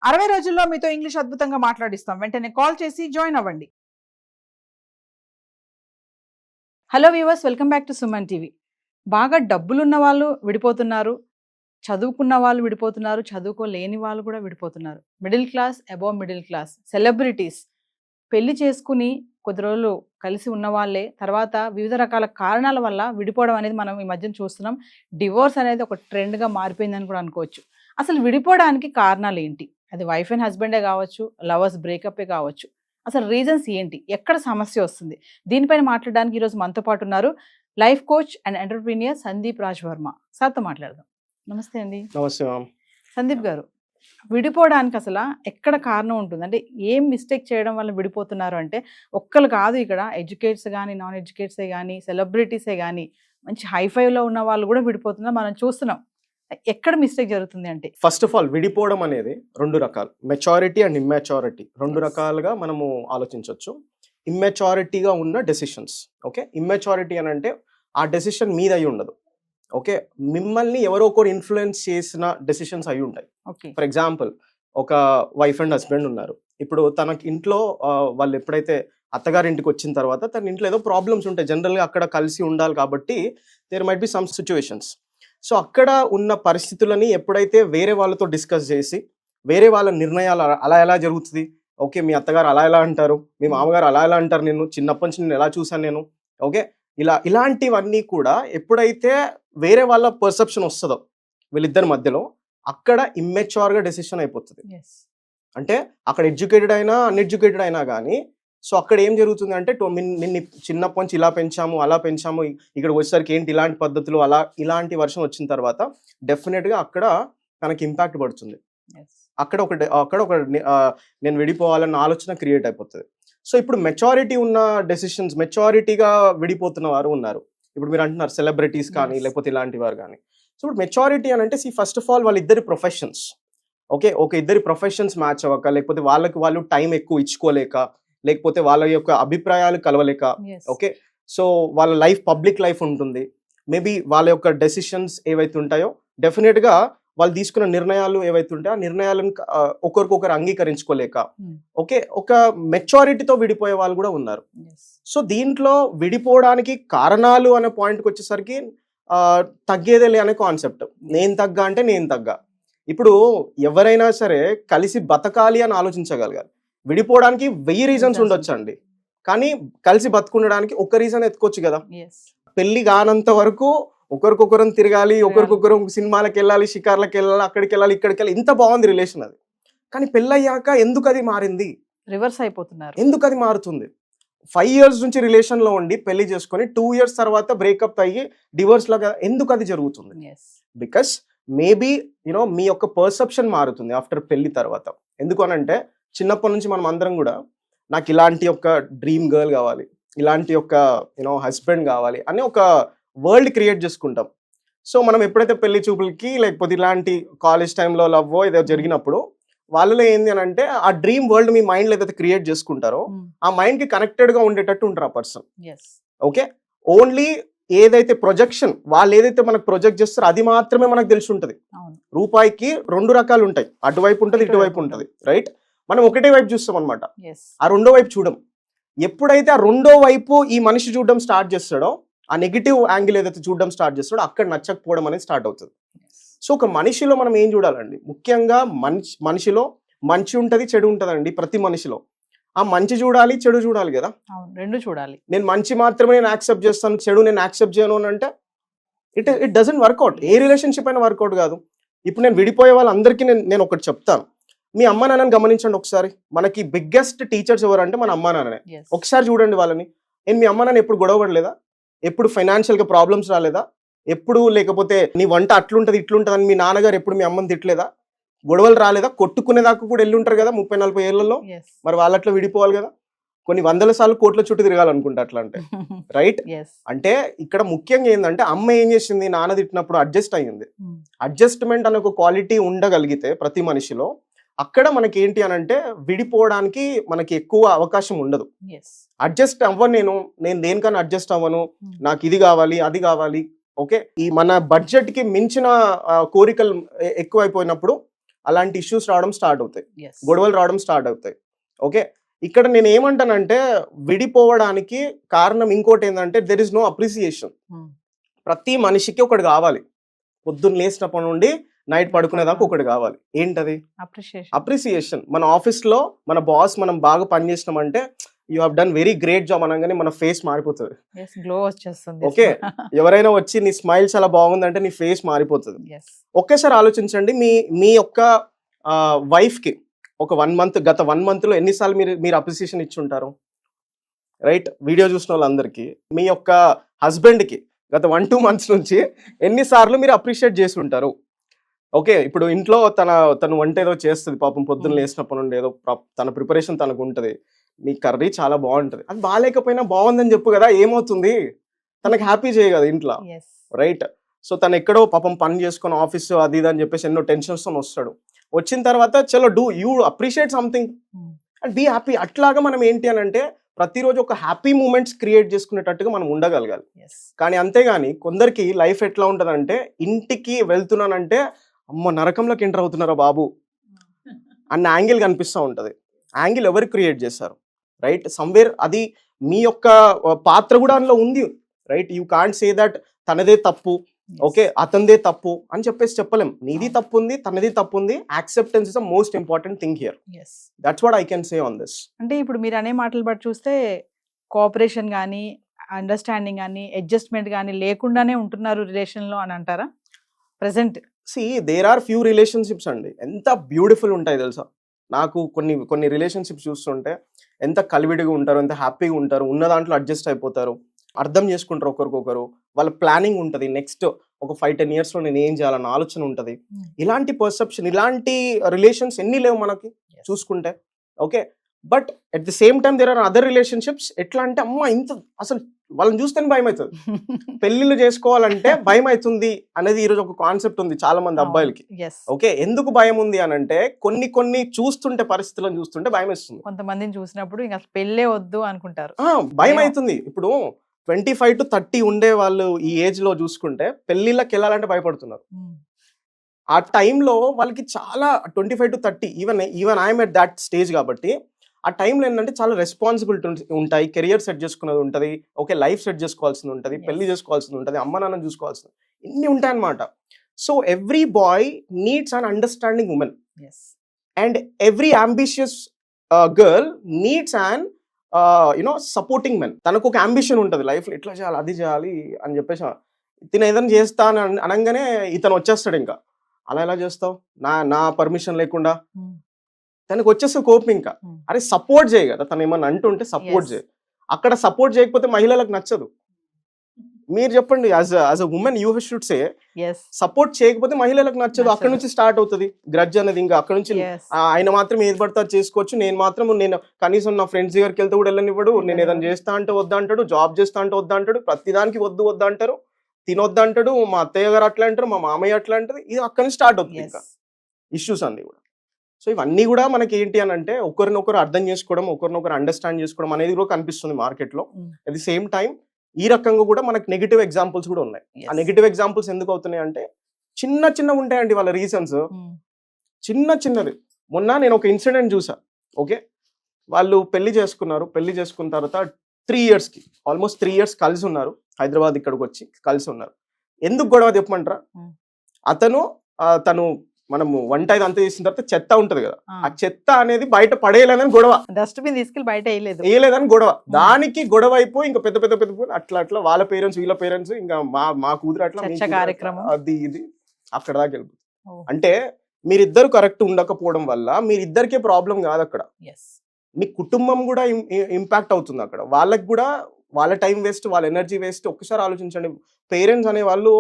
60 రోజుల్లో మీతో ఇంగ్లీష్ అద్భుతంగా మాట్లాడిస్తాం. వెంటనే కాల్ చేసి జాయిన్ అవ్వండి. Hello viewers, welcome back to Suman TV. బాగా డబ్బులున్న వాళ్ళు విడిపోతున్నారు, చదువుకున్న వాళ్ళు విడిపోతున్నారు, చదువుకోలేని వాళ్ళు కూడా విడిపోతున్నారు. Middle class, above middle class, celebrities పెళ్లి చేసుకుని కొద్ది రోజులు కలిసి ఉన్న వాళ్ళే తర్వాత వివిధ రకాల కారణాల వల్ల విడిపోవడం అనేది మనం ఈ మధ్యన చూస్తున్నాం. డివోర్స్ అనేది ఒక ట్రెండ్గా మారిపోయిందని కూడా అనుకోవచ్చు. అసలు విడిపోవడానికి కారణాలు ఏంటి? అది వైఫ్ అండ్ హస్బెండే కావచ్చు, లవర్స్ బ్రేకప్పే కావచ్చు. అసలు రీజన్స్ ఏంటి? ఎక్కడ సమస్య వస్తుంది? దీనిపైన మాట్లాడడానికి ఈరోజు మనతో పాటు ఉన్నారు life coach and entrepreneur Sandeep Raj Varma. సార్తో మాట్లాడదాం. నమస్తే అండి. నమస్తే మ్యామ్. సందీప్ గారు, విడిపోవడానికి అసలు ఎక్కడ కారణం ఉంటుంది? అంటే ఏం మిస్టేక్ చేయడం వల్ల విడిపోతున్నారు అంటే ఒక్కరు కాదు, ఇక్కడ ఎడ్యుకేట్స్ కానీ, నాన్ ఎడ్యుకేట్సే కానీ, సెలబ్రిటీసే కానీ, మంచి హైఫైలో ఉన్న వాళ్ళు కూడా విడిపోతున్నారు, మనం చూస్తున్నాం. ఎక్కడ మిస్టేక్ జరుగుతుంది అంటే? ఫస్ట్ ఆఫ్ ఆల్ విడిపోవడం అనేది రెండు రకాలు, మెచారిటీ అండ్ ఇమ్మెచారిటీ. రెండు రకాలుగా మనము ఆలోచించవచ్చు. ఇమ్మెచారిటీగా ఉన్న డెసిషన్స్, ఓకే. ఇమ్మెచారిటీ అని అంటే ఆ డెసిషన్ మీద అయి ఉండదు, ఓకే. మిమ్మల్ని ఎవరో ఒకరు ఇన్ఫ్లుయెన్స్ చేసిన డెసిషన్స్ అయి ఉంటాయి. ఫర్ ఎగ్జాంపుల్, ఒక వైఫ్ అండ్ హస్బెండ్ ఉన్నారు. ఇప్పుడు తనకి ఇంట్లో వాళ్ళు ఎప్పుడైతే అత్తగారింటికి వచ్చిన తర్వాత తన ఇంట్లో ఏదో ప్రాబ్లమ్స్ ఉంటాయి. జనరల్గా అక్కడ కలిసి ఉండాలి కాబట్టి there might be some situations. So అక్కడ ఉన్న పరిస్థితులని ఎప్పుడైతే వేరే వాళ్ళతో డిస్కస్ చేసి వేరే వాళ్ళ నిర్ణయాలు అలా ఎలా జరుగుతుంది, ఓకే, మీ అత్తగారు అలా ఎలా అంటారు, మీ మామగారు అలా ఎలా అంటారు, నేను చిన్నప్పటి నుంచి నేను ఎలా చూసాను నేను, ఓకే, ఇలాంటివన్నీ కూడా ఎప్పుడైతే వేరే వాళ్ళ పర్సెప్షన్ వస్తుందో వీళ్ళిద్దరి మధ్యలో, అక్కడ ఇమ్మెచ్యూర్గా డెసిషన్ అయిపోతుంది. అంటే అక్కడ ఎడ్యుకేటెడ్ అయినా అన్ఎడ్యుకేటెడ్ అయినా కానీ, సో అక్కడ ఏం జరుగుతుంది అంటే నిన్ను చిన్నప్పటి నుంచి ఇలా పెంచాము అలా పెంచాము, ఇక్కడ వచ్చేసరికి ఏంటి ఇలాంటి పద్ధతులు, ఇలాంటి వర్షం వచ్చిన తర్వాత డెఫినెట్గా అక్కడ తనకి ఇంపాక్ట్ పడుతుంది. అక్కడ ఒక నేను విడిపోవాలన్న ఆలోచన క్రియేట్ అయిపోతుంది. సో ఇప్పుడు మెచారిటీ ఉన్న డెసిషన్స్, మెచారిటీగా విడిపోతున్న వారు ఉన్నారు. ఇప్పుడు మీరు అంటున్నారు సెలబ్రిటీస్ కానీ లేకపోతే ఇలాంటి వారు కానీ. సో ఇప్పుడు మెచారిటీ అని అంటే ఫస్ట్ ఆఫ్ ఆల్ వాళ్ళిద్దరి ప్రొఫెషన్స్, ఓకే, ఇద్దరి ప్రొఫెషన్స్ మ్యాచ్ అవ్వక, లేకపోతే వాళ్ళు టైం ఎక్కువ ఇచ్చుకోలేక, లేకపోతే వాళ్ళ యొక్క అభిప్రాయాలు కలవలేక, ఓకే. సో వాళ్ళ లైఫ్ పబ్లిక్ లైఫ్ ఉంటుంది. మేబీ వాళ్ళ యొక్క డెసిషన్స్ ఏవైతే ఉంటాయో డెఫినెట్గా వాళ్ళు తీసుకున్న నిర్ణయాలు ఏవైతే ఉంటాయో ఆ నిర్ణయాలను ఒకరికొకరు అంగీకరించుకోలేక, ఓకే, ఒక మెచ్యూరిటీతో విడిపోయే వాళ్ళు కూడా ఉన్నారు. సో దీంట్లో విడిపోవడానికి కారణాలు అనే పాయింట్కి వచ్చేసరికి తగ్గేదేలే అనే కాన్సెప్ట్. నేను తగ్గా అంటే నేను తగ్గా. ఇప్పుడు ఎవరైనా సరే కలిసి బతకాలి అని ఆలోచించగలగాలి. విడిపోవడానికి 1000 రీజన్స్ ఉండొచ్చు అండి, కానీ కలిసి బతుకుండడానికి ఒక రీజన్ ఎత్తుకోవచ్చు కదా. పెళ్లి కానంత వరకు ఒకరికొకరం తిరగాలి, ఒకరికొకరు సినిమాలకు వెళ్ళాలి, షికార్లకు వెళ్ళాలి, అక్కడికి వెళ్ళాలి, ఇక్కడికి వెళ్ళాలి, ఇంత బాగుంది రిలేషన్. అది కానీ పెళ్ళయ్యాక ఎందుకు అది మారింది, రివర్స్ అయిపోతున్నారు. ఎందుకు అది మారుతుంది? 5 years నుంచి రిలేషన్ లో ఉండి పెళ్లి చేసుకొని 2 years తర్వాత బ్రేకప్ అయ్యి డివోర్స్ లాగా ఎందుకు అది జరుగుతుంది? బికాస్ మేబీ యూనో మీ యొక్క పర్సెప్షన్ మారుతుంది ఆఫ్టర్ పెళ్లి తర్వాత. ఎందుకు అనంటే చిన్నప్పటి నుంచి మనం అందరం కూడా నాకు ఇలాంటి ఒక డ్రీమ్ గర్ల్ కావాలి, ఇలాంటి ఒక హస్బెండ్ కావాలి అని ఒక వరల్డ్ క్రియేట్ చేసుకుంటాం. సో మనం ఎప్పుడైతే పెళ్లి చూపులకి లేకపోతే ఇలాంటి కాలేజ్ టైంలో లవ్ ఏదో జరిగినప్పుడు వాళ్ళలో ఏంది అని అంటే ఆ డ్రీమ్ వరల్డ్ మీ మైండ్లో ఏదైతే క్రియేట్ చేసుకుంటారో ఆ మైండ్కి కనెక్టెడ్గా ఉండేటట్టు ఉంటారు ఆ పర్సన్, ఓకే. ఓన్లీ ఏదైతే ప్రొజెక్షన్ వాళ్ళు ఏదైతే మనకు ప్రొజెక్ట్ చేస్తారో అది మాత్రమే మనకు తెలిసి ఉంటుంది. రూపాయికి 2 రకాలు ఉంటాయి, అటువైపు ఉంటుంది ఇటువైపు ఉంటుంది, రైట్. మనం ఒకటే వైపు చూస్తాం అనమాట, ఆ రెండో వైపు చూడం. ఎప్పుడైతే ఆ రెండో వైపు ఈ మనిషి చూడడం స్టార్ట్ చేస్తాడో, ఆ నెగిటివ్ యాంగిల్ ఏదైతే చూడడం స్టార్ట్ చేస్తాడో అక్కడ నచ్చకపోవడం అనేది స్టార్ట్ అవుతుంది. సో ఒక మనిషిలో మనం ఏం చూడాలండి, ముఖ్యంగా మనిషిలో మంచి ఉంటుంది చెడు ఉంటుందండి. ప్రతి మనిషిలో ఆ మంచి చూడాలి చెడు చూడాలి కదా, రెండు చూడాలి. నేను మంచి మాత్రమే నేను యాక్సెప్ట్ చేస్తాను, చెడు నేను యాక్సెప్ట్ చేయను అని అంటే ఇట్ డజంట్ వర్కౌట్. ఏ రిలేషన్షిప్ అయినా వర్కౌట్ కాదు. ఇప్పుడు నేను విడిపోయే వాళ్ళందరికీ నేను ఒకటి చెప్తాను, మీ అమ్మా నాన్నని గమనించండి ఒకసారి. మనకి బిగ్గెస్ట్ టీచర్స్ ఎవరంటే మన అమ్మా నాన్ననే. ఒకసారి చూడండి వాళ్ళని. మీ అమ్మా నాన్న ఎప్పుడు గొడవపడలేదా? ఎప్పుడు ఫైనాన్షియల్గా ప్రాబ్లమ్స్ రాలేదా? ఎప్పుడు లేకపోతే నీ వంట అట్లుంటది ఇట్లుంటది అని మీ నాన్నగారు ఎప్పుడు మీ అమ్మని తిట్టలేదా? గొడవలు రాలేదా? కొట్టుకునేదాకా కూడా వెళ్ళి ఉంటారు కదా 30-40 ఏళ్లలో. మరి వాళ్ళట్లో విడిపోవాలి కదా, కొన్ని 100 సార్లు కోట్ల చుట్టూ తిరగాలనుకుంటా అట్లా అంటే, రైట్. అంటే ఇక్కడ ముఖ్యంగా ఏంటంటే అమ్మ ఏం చేసింది, నాన్న తిట్టినప్పుడు అడ్జస్ట్ అయ్యింది. అడ్జస్ట్మెంట్ అనే ఒక క్వాలిటీ ఉండగలిగితే ప్రతి మనిషిలో అక్కడ మనకి ఏంటి అని అంటే విడిపోవడానికి మనకి ఎక్కువ అవకాశం ఉండదు. అడ్జస్ట్ అవ్వను నేను దేనికన్నా అడ్జస్ట్ అవ్వను, నాకు ఇది కావాలి అది కావాలి, ఓకే. ఈ మన బడ్జెట్ కి మించిన కోరికలు ఎక్కువైపోయినప్పుడు అలాంటి ఇష్యూస్ రావడం స్టార్ట్ అవుతాయి, Yes. గొడవలు రావడం స్టార్ట్ అవుతాయి. ఓకే, ఇక్కడ నేను ఏమంటానంటే విడిపోవడానికి కారణం ఇంకోటి ఏంటంటే there is no appreciation. Hmm. ప్రతి మనిషికి ఒకటి కావాలి, పొద్దున్న లేచినప్పటి నుండి నైట్ పడుకునేదాకా ఒకటి కావాలి. ఏంటది? Appreciation. అప్రిసియేషన్. మన ఆఫీస్ లో మన బాస్ మనం బాగా పని చేసినామంటే you have done very great job అనగానే మన ఫేస్ మారిపోతుంది. Yes, glow వచ్చేస్తుంది. ఓకే, ఎవరైనా వచ్చి నీ స్మైల్ చాలా బాగుందంటే నీ ఫేస్ మారిపోతుంది. Yes. ఒకేసారి ఆలోచించండి, మీ యొక్క వైఫ్ కి ఒక 1 month, గత 1 month లో ఎన్నిసార్లు మీరు అప్రిసియేషన్ ఇచ్చి ఉంటారు? రైట్, వీడియో చూసిన వాళ్ళందరికీ మీ యొక్క హస్బెండ్ కి గత 1-2 months నుంచి ఎన్నిసార్లు మీరు అప్రిషియేట్ చేసి ఉంటారు? ఓకే, ఇప్పుడు ఇంట్లో తను వంట ఏదో చేస్తుంది పాపం, పొద్దున్న లేచినప్పటి నుండి ఏదో తన ప్రిపరేషన్ తనకు ఉంటుంది, నీ కర్రీ చాలా బాగుంటది, అది బాగాలేకపోయినా బాగుందని చెప్పు కదా, ఏమవుతుంది? తనకు హ్యాపీ చేయ కదా ఇంట్లో. Yes. రైట్, సో తను ఎక్కడో పాపం పని చేసుకొని ఆఫీస్ అది ఇది అని చెప్పేసి ఎన్నో టెన్షన్స్ తో వస్తాడు. వచ్చిన తర్వాత చలో do you appreciate something and be happy. అట్లాగా మనం ఏంటి అని అంటే ప్రతిరోజు ఒక హ్యాపీ మూమెంట్స్ క్రియేట్ చేసుకునేటట్టుగా మనం ఉండగలగాలి. Yes. కానీ అంతేగాని కొందరికి లైఫ్ ఎట్లా ఉంటదంటే ఇంటికి వెళ్తున్నానంటే అమ్మ నరకంలోకి ఎంటర్ అవుతున్నారా బాబు అన్న యాంగిల్ కనిపిస్తూ ఉంటది. యాంగిల్ ఎవరు క్రియేట్ చేశారు? రైట్, సమ్వేర్ అది మీ యొక్క పాత్ర కూడా అందులో ఉంది. Right, you can't say that తనదే తప్పు, ఓకే అతనిదే తప్పు అని చెప్పేసి చెప్పలేం. నీది తప్పు ఉంది, తనది తప్పు ఉంది. Acceptance is the most important thing here. Yes. That's what I can say on this. అంటే ఇప్పుడు మీరు అనే మాటలు బట్టి చూస్తే కోఆపరేషన్ కానీ అండర్స్టాండింగ్ కానీ అడ్జస్ట్మెంట్ కానీ లేకుండానే ఉంటున్నారు రిలేషన్లో అని అంటారా present? See there are few relationships అండి ఎంత బ్యూటిఫుల్ ఉంటాయి తెలుసా. నాకు కొన్ని రిలేషన్షిప్స్ చూస్తుంటే ఎంత కలివిడిగా ఉంటారు, ఎంత హ్యాపీగా ఉంటారు, ఉన్న దాంట్లో అడ్జస్ట్ అయిపోతారు, అర్థం చేసుకుంటారు ఒకరికొకరు, వాళ్ళ ప్లానింగ్ ఉంటుంది, నెక్స్ట్ ఒక 5-10 years లో నేను ఏం చేయాలన్న ఆలోచన ఉంటుంది. ఇలాంటి పర్సెప్షన్, ఇలాంటి రిలేషన్స్ ఎన్ని లేవు మనకి చూసుకుంటే. Okay, but at the same time there are other relationships ఎట్లా అంటే అమ్మ ఇంత అసలు వాళ్ళని చూస్తేనే భయం అవుతుంది, పెళ్లిళ్ళు చేసుకోవాలంటే భయం అవుతుంది అనేది ఈరోజు ఒక కాన్సెప్ట్ ఉంది చాలా మంది అబ్బాయిలకి. ఓకే, ఎందుకు భయం ఉంది అని అంటే కొన్ని చూస్తుంటే పరిస్థితులను చూస్తుంటే భయం వేస్తుంది. కొంతమందిని చూసినప్పుడు ఇంకా పెళ్ళే వద్దు అనుకుంటారు, భయం అవుతుంది. ఇప్పుడు 25 to 30 ఉండే వాళ్ళు ఈ ఏజ్ లో చూసుకుంటే పెళ్లిళ్ళకి వెళ్ళాలంటే భయపడుతున్నారు. ఆ టైంలో వాళ్ళకి చాలా 25 to 30 even I'm at that stage కాబట్టి ఆ టైంలో ఏంటంటే చాలా రెస్పాన్సిబిలిటీ ఉంటాయి, కెరియర్ సెట్ చేసుకునేది ఉంటుంది, ఓకే లైఫ్ సెట్ చేసుకోవాల్సింది ఉంటుంది, పెళ్లి చేసుకోవాల్సింది ఉంటుంది, అమ్మ నాన్న చూసుకోవాల్సింది, ఇన్ని ఉంటాయి అన్నమాట. So every bye needs an understanding women and every ambitious girl needs an supporting men. తనకు ఒక అంబిషన్ ఉంటుంది లైఫ్లో, ఇట్లా చేయాలి అది చేయాలి అని చెప్పేసి ఇతను ఏదైనా చేస్తా అని అనగానే ఇతను వచ్చేస్తాడు. ఇంకా అలా ఎలా చేస్తావు, నా పర్మిషన్ లేకుండా తనకు వచ్చేస్తే కోపం. ఇంకా అరే సపోర్ట్ చేయ కదా, తను ఏమన్నా అంటుంటే సపోర్ట్ చేయ. అక్కడ సపోర్ట్ చేయకపోతే మహిళలకు నచ్చదు. మీరు చెప్పండి, as a women you should say support చేయకపోతే మహిళలకు నచ్చదు. అక్కడ నుంచి స్టార్ట్ అవుతుంది గ్రడ్జ్ అనేది. ఇంకా అక్కడ నుంచి ఆయన మాత్రం ఏది పడతా చేసుకోవచ్చు, నేను కనీసం నా ఫ్రెండ్స్ దగ్గరికి వెళ్తే కూడా వెళ్ళనివ్వడు, నేను ఏదైనా చేస్తా అంటే వద్దా అంటాడు, జాబ్ చేస్తా అంటే వద్దా అంటాడు, ప్రతిదానికి వద్దు అంటారు, తినొద్దు అంటాడు, మా అత్తయ్య గారు అట్లా అంటారు, మా మామయ్య అట్లా అంటారు. ఇది అక్కడ నుంచి స్టార్ట్ అవుతుంది ఇంకా ఇష్యూస్ అన్ని కూడా. సో ఇవన్నీ కూడా మనకి ఏంటి అని అంటే ఒకరినొకరు అర్థం చేసుకోవడం, ఒకరినొకరు అండర్స్టాండ్ చేసుకోవడం అనేది కూడా కనిపిస్తుంది మార్కెట్లో. అట్ ది సేమ్ టైం ఈ రకంగా కూడా మనకి నెగిటివ్ ఎగ్జాంపుల్స్ కూడా ఉన్నాయి. ఆ నెగిటివ్ ఎగ్జాంపుల్స్ ఎందుకు అవుతున్నాయి అంటే చిన్న ఉంటాయండి వాళ్ళ రీజన్స్, చిన్నది. మొన్న నేను ఒక ఇన్సిడెంట్ చూసా. ఓకే, వాళ్ళు పెళ్లి చేసుకున్న తర్వాత 3 years ఆల్మోస్ట్ 3 years కలిసి ఉన్నారు, హైదరాబాద్ ఇక్కడికి వచ్చి కలిసి ఉన్నారు. ఎందుకు గొడవ చెప్పమంటారా? తను మనము వంట ఇదంతా చేసిన తర్వాత చెత్త ఉంటది కదా, ఆ చెత్త అనేది బయట పడేయలేదని గొడవ, డస్ట్బిన్ తీసుకెళ్ళి బయట వేయలేదని గొడవ. దానికి గొడవ అయిపోయి ఇంకా పెద్ద అట్లా వాళ్ళ పేరెంట్స్ వీళ్ళ పేరెంట్స్ ఇంకా మా కూతురు అట్లా అది ఇది అక్కడ దాకా వెళ్ళిపోతుంది. అంటే మీరిద్దరు కరెక్ట్ ఉండకపోవడం వల్ల మీరిద్దరికే ప్రాబ్లం కాదు, అక్కడ మీ కుటుంబం కూడా ఇంపాక్ట్ అవుతుంది. అక్కడ వాళ్ళకి కూడా వాళ్ళ టైం వేస్ట్, వాళ్ళ ఎనర్జీ వేస్ట్. ఒక్కసారి ఆలోచించండి, పేరెంట్స్ అనే వాళ్ళు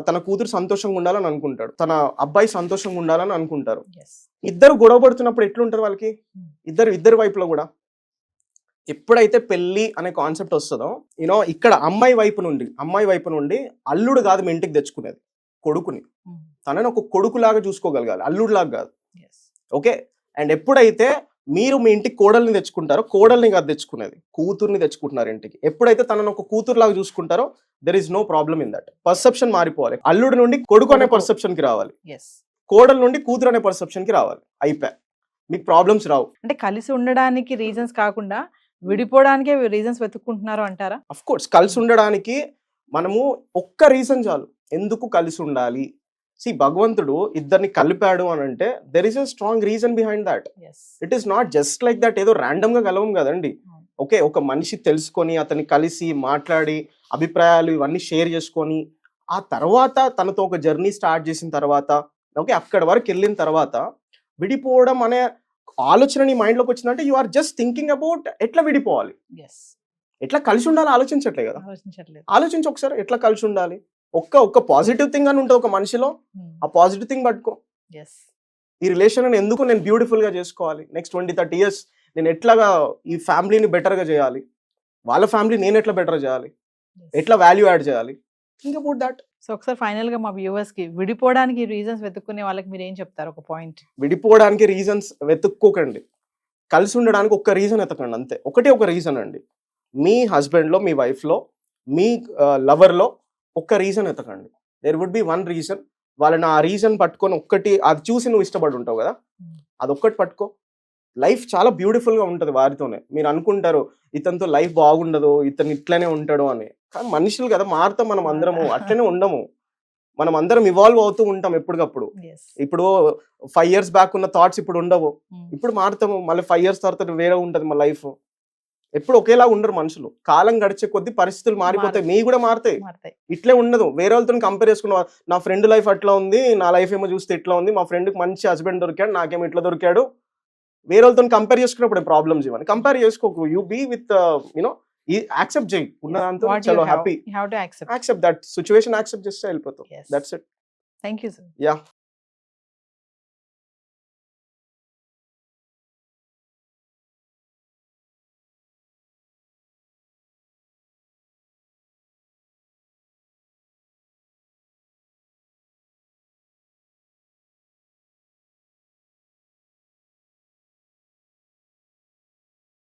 తన కూతురు సంతోషంగా ఉండాలని అనుకుంటాడు, తన అబ్బాయి సంతోషంగా ఉండాలని అనుకుంటారు. ఇద్దరు గొడవ పడుతున్నప్పుడు ఎట్లుంటారు వాళ్ళకి? ఇద్దరు వైపులో కూడా ఎప్పుడైతే పెళ్లి అనే కాన్సెప్ట్ వస్తుందో ఇక్కడ అమ్మాయి వైపు నుండి అల్లుడు కాదు మీ ఇంటికి తెచ్చుకునేది, కొడుకుని. తనని ఒక కొడుకులాగా చూసుకోగలగాలి, అల్లుడులాగా కాదు. ఓకే, అండ్ ఎప్పుడైతే మీరు మీ ఇంటికి కోడల్ని తెచ్చుకుంటారో, కోడల్ని కాదు తెచ్చుకునేది, కూతుర్ని తెచ్చుకుంటున్నారు ఇంటికి. ఎప్పుడైతే తనను ఒక కూతురులాగా చూసుకుంటారో there is no problem in that. Perception మారిపోవాలి, అల్లుడు నుండి కొడుకు అనే పర్సెప్షన్ కి రావాలి. కోడల నుండి కూతురు అనే పర్సెప్షన్కి రావాలి. అయిపోయా, మీకు ప్రాబ్లమ్స్ రావు. అంటే కలిసి ఉండడానికి రీజన్స్ కాకుండా విడిపోవడానికే రీజన్స్ వెతుక్కుంటున్నారు అంటారా? అఫ్ కోర్స్ కలిసి ఉండడానికి మనము ఒక్క రీజన్ చాలు ఎందుకు కలిసి ఉండాలి. భగవంతుడు ఇద్దరిని కలిపాడు అని అంటే there is a strong reason behind that. It is not just like that, ఏదో ర్యాండమ్ గా కలవం కదండి. ఓకే, ఒక మనిషి తెలుసుకొని అతన్ని కలిసి మాట్లాడి అభిప్రాయాలు ఇవన్నీ షేర్ చేసుకొని ఆ తర్వాత తనతో ఒక జర్నీ స్టార్ట్ చేసిన తర్వాత ఓకే అక్కడ వరకు వెళ్ళిన తర్వాత విడిపోవడం అనే ఆలోచన నీ మైండ్లోకి వచ్చిందంటే you are just thinking about ఎట్లా విడిపోవాలి, ఎట్లా కలిసి ఉండాలి ఆలోచించట్లే కదా. ఆలోచించి ఒకసారి ఎట్లా కలిసి ఉండాలి. ఒక్క పాజిటివ్ థింగ్ అని ఉంటుంది ఒక మనిషిలో, ఆ పాజిటివ్ థింగ్ పట్టుకో. ఈ రిలేషన్ ఎందుకు నేను బ్యూటిఫుల్ గా చేసుకోవాలి, నెక్స్ట్ 20-30 years నేను ఎట్లాగా ఈ ఫ్యామిలీని బెటర్ గా చేయాలి, వాళ్ళ ఫ్యామిలీ నేను ఎట్లా బెటర్ చేయాలి, ఎట్లా వాల్యూ యాడ్ చేయాలి, థింక్ అబౌట్ దట్. సో ఒకసారి ఫైనల్ గా మా వ్యూవర్స్ కి విడిపోవడానికి రీజన్స్ వెతుక్కునే వాళ్ళకి మీరు ఏం చెప్తారు? ఒక పాయింట్. విడిపోవడానికి రీజన్స్ వెతుక్కోకండి, కలిసి ఉండడానికి ఒక్క రీజన్ వెతకండి అంతే. ఒక రీజన్ అండి, మీ హస్బెండ్ లో, మీ వైఫ్ లో, మీ లవర్ లో ఒక్క రీజన్ వెతకండి. There would be one reason. వాళ్ళని ఆ రీజన్ పట్టుకొని ఒక్కటి అది చూసి నువ్వు ఇష్టపడి ఉంటావు కదా, అదొక్కటి పట్టుకో. లైఫ్ చాలా బ్యూటిఫుల్ గా ఉంటుంది వారితోనే. మీరు అనుకుంటారు ఇతనితో లైఫ్ బాగుండదు, ఇతను ఇట్లనే ఉంటాడు అని, కానీ మనుషులు కదా, మారుతాం మనం అందరము, అట్లనే ఉండము. మనం అందరం ఇవాల్వ్ అవుతూ ఉంటాం ఎప్పటికప్పుడు. ఇప్పుడు 5 years బ్యాక్ ఉన్న థాట్స్ ఇప్పుడు ఉండవు, ఇప్పుడు మారుతాము. మళ్ళీ 5 years తర్వాత వేరే ఉంటది మా లైఫ్. ఎప్పుడు ఒకేలా ఉండరు మనుషులు. కాలం గడిచే కొద్ది పరిస్థితులు మారిపోతాయి, మీ కూడా మారుతాయి. ఇట్లే ఉండదు. వేరే వాళ్ళతో కంపేర్ చేసుకున్న నా ఫ్రెండ్ లైఫ్ అట్లా ఉంది, నా లైఫ్ ఏమో చూస్తే ఇట్లా ఉంది, మా ఫ్రెండ్కి మంచి హస్బెండ్ దొరికాడు, నాకేమో ఇట్లా దొరికాడు. వేరే వాళ్ళతో కంపేర్ చేసుకున్నప్పుడు ప్రాబ్లమ్స్ ఇవన్నీ కంపేర్ చేసుకోకు. You be with you know accept చేయి ఉన్న దాంతో. చలో happy, accept that situation, accept చేస్తే వెళ్ళిపోతాం. That's it. Thank you sir. Yeah.